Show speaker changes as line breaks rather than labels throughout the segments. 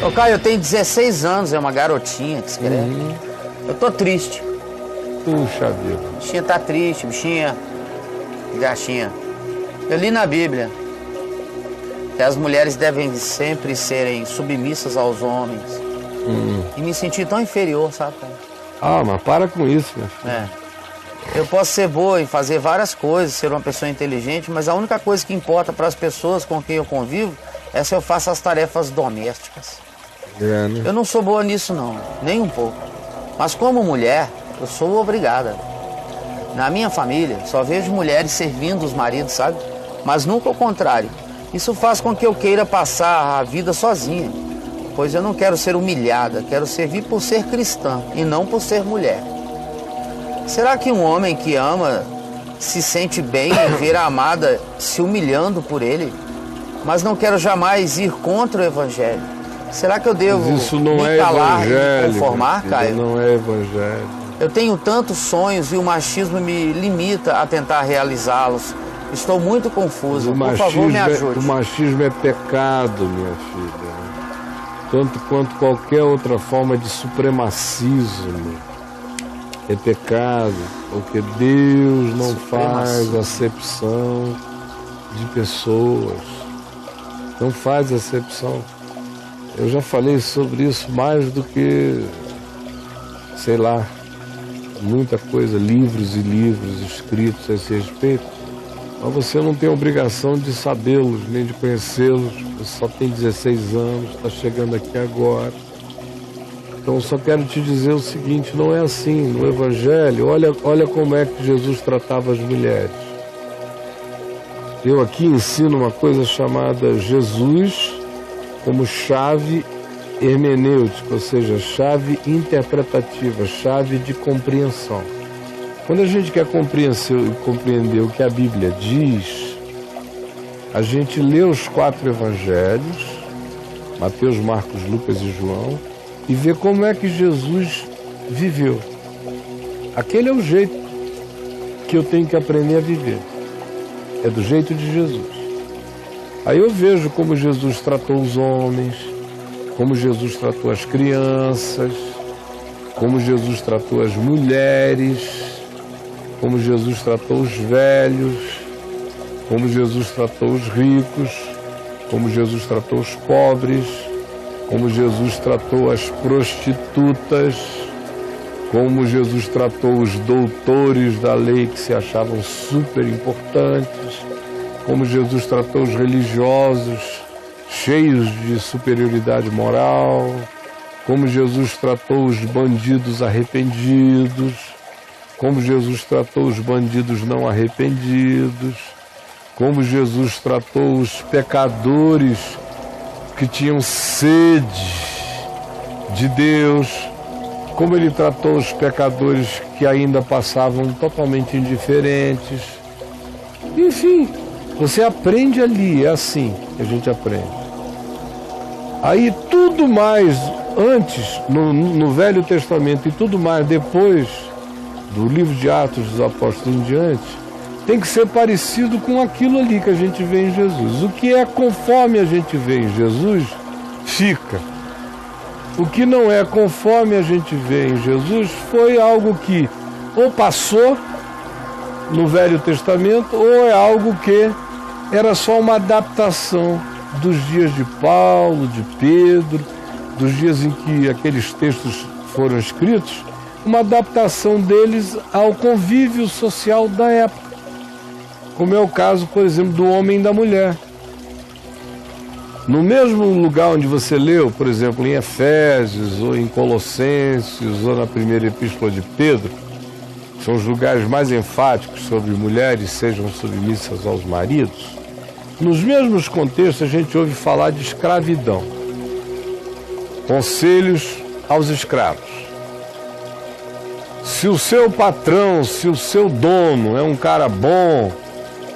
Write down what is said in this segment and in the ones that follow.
Ô, Caio, eu tenho 16 anos, é uma garotinha que escreve. Eu tô triste.
Puxa vida.
Bichinha tá triste, bichinha. Gatinha. Eu li na Bíblia que as mulheres devem sempre serem submissas aos homens. E me senti tão inferior, sabe, Caio?
Ah, mas para com isso, meu filho.
É. Eu posso ser boa em fazer várias coisas, ser uma pessoa inteligente, mas a única coisa que importa para as pessoas com quem eu convivo é se eu faço as tarefas domésticas.
É, né?
Eu não sou boa nisso não, nem um pouco. Mas como mulher, eu sou obrigada. Na minha família, só vejo mulheres servindo os maridos, sabe? Mas nunca o contrário. Isso faz com que eu queira passar a vida sozinha, pois eu não quero ser humilhada, quero servir por ser cristã e não por ser mulher. Será que um homem que ama se sente bem em ver a amada se humilhando por ele? Mas não quero jamais ir contra o evangelho. Será que eu devo
Mas isso não
me
é
calar e
evangelho,
me conformar,
meu filho,
Caio?
não é evangelho.
Eu tenho tantos sonhos e o machismo me limita a tentar realizá-los. Estou muito confuso. Por favor, me ajude.
O machismo é pecado, minha filha. Tanto quanto qualquer outra forma de supremacismo. É pecado, porque Deus não faz acepção de pessoas. Não faz acepção. Eu já falei sobre isso mais do que, sei lá, muita coisa, livros e livros escritos a esse respeito. Mas você não tem obrigação de sabê-los, nem de conhecê-los. Você só tem 16 anos, está chegando aqui agora. Então só quero te dizer o seguinte, não é assim. No Evangelho, olha como é que Jesus tratava as mulheres. Eu aqui ensino uma coisa chamada Jesus como chave hermenêutica, ou seja, chave interpretativa, chave de compreensão. Quando a gente quer compreender o que a Bíblia diz, a gente lê os 4 evangelhos, Mateus, Marcos, Lucas e João, e vê como é que Jesus viveu. Aquele é o jeito que eu tenho que aprender a viver. É do jeito de Jesus. Aí eu vejo como Jesus tratou os homens, como Jesus tratou as crianças, como Jesus tratou as mulheres, como Jesus tratou os velhos, como Jesus tratou os ricos, como Jesus tratou os pobres, como Jesus tratou as prostitutas, como Jesus tratou os doutores da lei que se achavam super importantes, como Jesus tratou os religiosos cheios de superioridade moral, como Jesus tratou os bandidos arrependidos, como Jesus tratou os bandidos não arrependidos, como Jesus tratou os pecadores que tinham sede de Deus, como ele tratou os pecadores que ainda passavam totalmente indiferentes. Enfim, você aprende ali, é assim que a gente aprende. Aí tudo mais antes, no Velho Testamento, e tudo mais depois do livro de Atos dos Apóstolos em diante, tem que ser parecido com aquilo ali que a gente vê em Jesus. O que é conforme a gente vê em Jesus, fica. O que não é conforme a gente vê em Jesus foi algo que ou passou no Velho Testamento ou é algo que era só uma adaptação dos dias de Paulo, de Pedro, dos dias em que aqueles textos foram escritos, uma adaptação deles ao convívio social da época, como é o caso, por exemplo, do homem e da mulher. No mesmo lugar onde você leu, por exemplo, em Efésios, ou em Colossenses, ou na primeira epístola de Pedro, são os lugares mais enfáticos sobre mulheres sejam submissas aos maridos. Nos mesmos contextos, a gente ouve falar de escravidão. Conselhos aos escravos. Se o seu patrão, se o seu dono é um cara bom,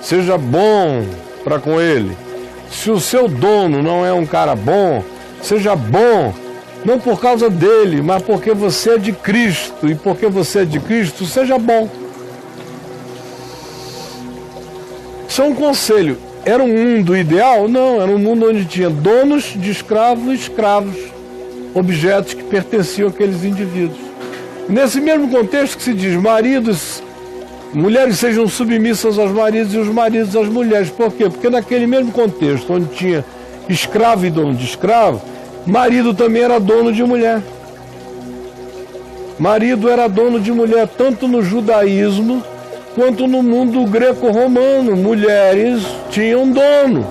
seja bom para com ele. Se o seu dono não é um cara bom, seja bom, não por causa dele, mas porque você é de Cristo. E porque você é de Cristo, seja bom. Isso é um conselho. Era um mundo ideal? Não, era um mundo onde tinha donos de escravos e escravos. objetos que pertenciam àqueles indivíduos. Nesse mesmo contexto que se diz, mulheres sejam submissas aos maridos e os maridos às mulheres. Por quê? Porque naquele mesmo contexto, onde tinha escravo e dono de escravo, marido também era dono de mulher. Marido era dono de mulher, tanto no judaísmo quanto no mundo greco-romano. Mulheres tinham dono.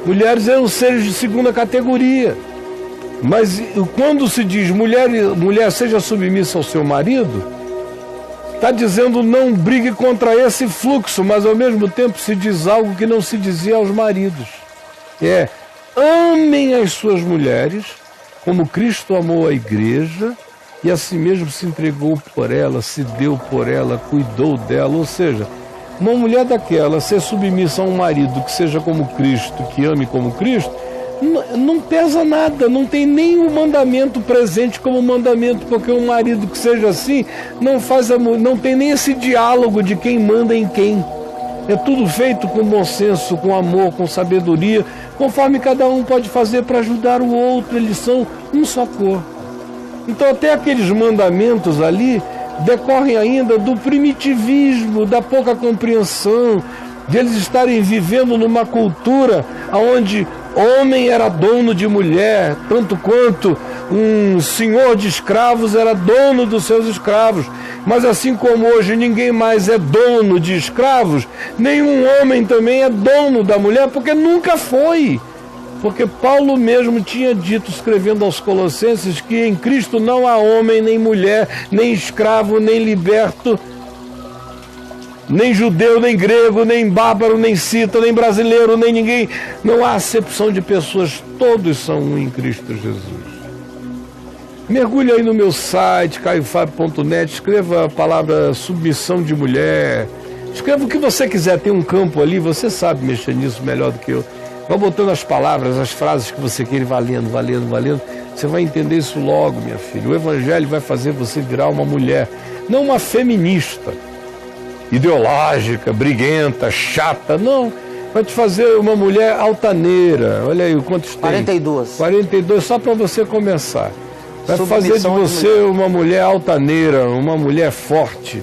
Mulheres eram seres de segunda categoria. Mas quando se diz mulher seja submissa ao seu marido, está dizendo não brigue contra esse fluxo, mas ao mesmo tempo se diz algo que não se dizia aos maridos. Amem as suas mulheres como Cristo amou a igreja e assim mesmo se entregou por ela, se deu por ela, cuidou dela. Ou seja, uma mulher daquela ser submissa a um marido que seja como Cristo, que ame como Cristo, não pesa nada, não tem nenhum mandamento presente como mandamento, porque um marido que seja assim não tem nem esse diálogo de quem manda em quem. É tudo feito com bom senso, com amor, com sabedoria, conforme cada um pode fazer para ajudar o outro. Eles são um só corpo. Então até aqueles mandamentos ali decorrem ainda do primitivismo, da pouca compreensão, de eles estarem vivendo numa cultura onde homem era dono de mulher, tanto quanto um senhor de escravos era dono dos seus escravos. Mas assim como hoje ninguém mais é dono de escravos, nenhum homem também é dono da mulher, porque nunca foi. Porque Paulo mesmo tinha dito, escrevendo aos Colossenses, que em Cristo não há homem, nem mulher, nem escravo, nem liberto, nem judeu, nem grego, nem bárbaro, nem cita, nem brasileiro, nem ninguém. Não há acepção de pessoas, todos são um em Cristo Jesus. Mergulhe aí no meu site, caiofabio.net, escreva a palavra submissão de mulher, escreva o que você quiser, tem um campo ali, você sabe mexer nisso melhor do que eu. Vai botando as palavras, as frases que você quer, valendo, você vai entender isso logo, minha filha. O Evangelho vai fazer você virar uma mulher, não uma feminista, ideológica, briguenta, chata, não. Vai te fazer uma mulher altaneira. Olha aí quantos tem.
42.
42, só para você começar. Vai fazer de você uma mulher altaneira, uma mulher forte,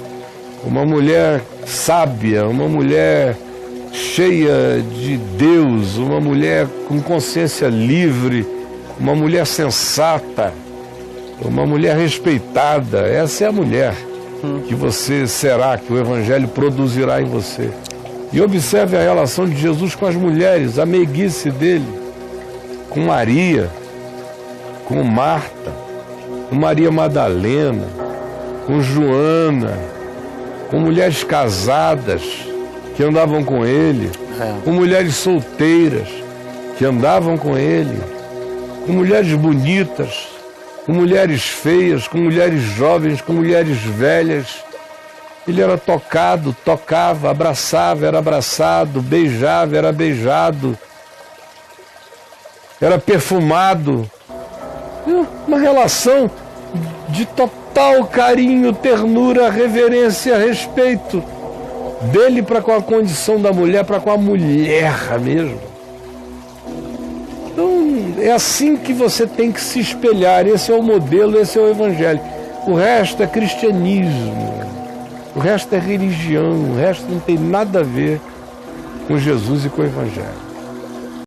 uma mulher sábia, uma mulher cheia de Deus, uma mulher com consciência livre, uma mulher sensata, uma mulher respeitada. Essa é a mulher que você será, que o Evangelho produzirá em você. E observe a relação de Jesus com as mulheres, a meiguice dele, com Maria, com Marta, com Maria Madalena, com Joana, com mulheres casadas que andavam com ele, com mulheres solteiras que andavam com ele, com mulheres bonitas, com mulheres feias, com mulheres jovens, com mulheres velhas. Ele era tocado, tocava, abraçava, era abraçado, beijava, era beijado, era perfumado. Uma relação de total carinho, ternura, reverência, respeito dele para com a condição da mulher, para com a mulher mesmo. Então, é assim que você tem que se espelhar. Esse é o modelo, esse é o Evangelho. O resto é cristianismo, o resto é religião, o resto não tem nada a ver com Jesus e com o Evangelho.